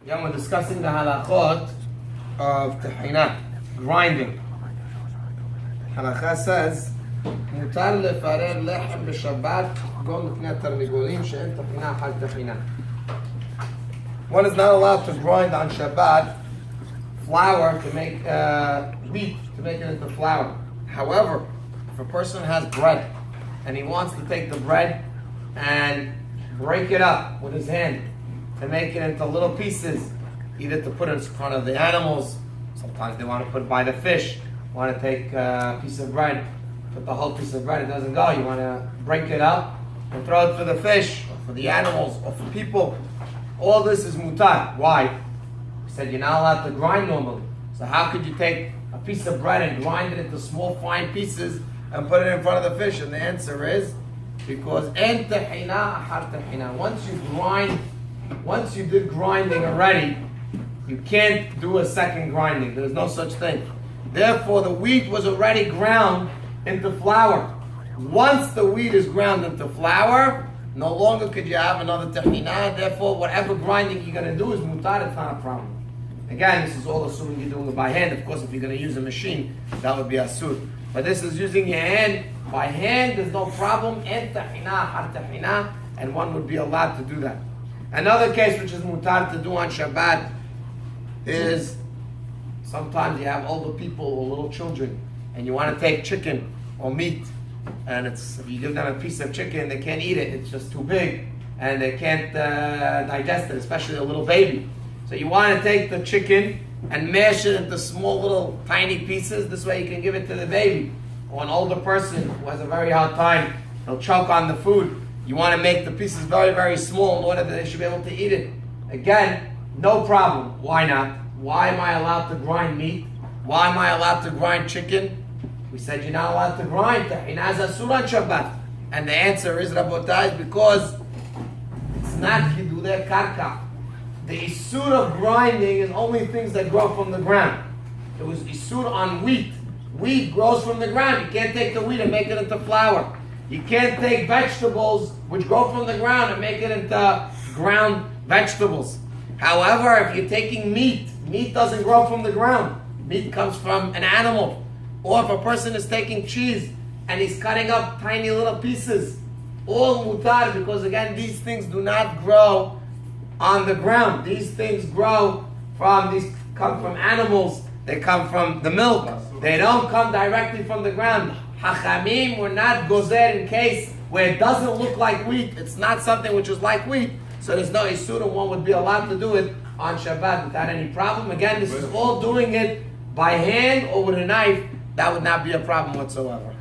Yeah, we're discussing the halachot of tahina, grinding. Halakha says, "Mutar lefarer lechem b'Shabbat go miknei tarnigolim she'en tahina hal tahina." One is not allowed to grind on Shabbat flour to make wheat to make it into flour. However, if a person has bread and he wants to take the bread and break it up with his hand to make it into little pieces, either to put in front of the animals, sometimes they want to put by the fish, want to take a piece of bread, put the whole piece of bread, it doesn't go, you want to break it up and throw it for the fish, or for the animals, or for people. All this is mutar. Why? He said you're not allowed to grind normally. So how could you take a piece of bread and grind it into small fine pieces and put it in front of the fish? And the answer is because en tahina ahar tahina. Once you did grinding already, you can't do a second grinding. There's no such thing. Therefore, the wheat was already ground into flour. Once the wheat is ground into flour, no longer could you have another tahina. Therefore, whatever grinding you're going to do is mutar. It's not a problem. Again, this is all assuming you're doing it by hand. Of course, if you're going to use a machine, that would be asur. But this is using your hand. By hand, there's no problem. En tahina, har tahina, and one would be allowed to do that. Another case which is mutar to do on Shabbat is sometimes you have older people or little children and you want to take chicken or meat, and if you give them a piece of chicken, they can't eat it. It's just too big and they can't digest it, especially a little baby. So you want to take the chicken and mash it into small little tiny pieces. This way you can give it to the baby. Or an older person who has a very hard time, he'll choke on the food. You want to make the pieces very, very small in order that they should be able to eat it. Again, no problem. Why not? Why am I allowed to grind meat? Why am I allowed to grind chicken? We said you're not allowed to grind tahina asur on Shabbat. And the answer is, Rabotai, because it's not gidulei karka. The isur of grinding is only things that grow from the ground. It was isur on wheat. Wheat grows from the ground. You can't take the wheat and make it into flour. You can't take vegetables which grow from the ground and make it into ground vegetables. However, if you're taking meat, meat doesn't grow from the ground. Meat comes from an animal. Or if a person is taking cheese and he's cutting up tiny little pieces, all mutar, because again, these things do not grow on the ground. These things come from animals. They come from the milk. They don't come directly from the ground. Hachamim were not gozer in case where it doesn't look like wheat. It's not something which is like wheat. So there's no isur, and one would be allowed to do it on Shabbat without any problem. Again, this is all doing it by hand or with a knife. That would not be a problem whatsoever.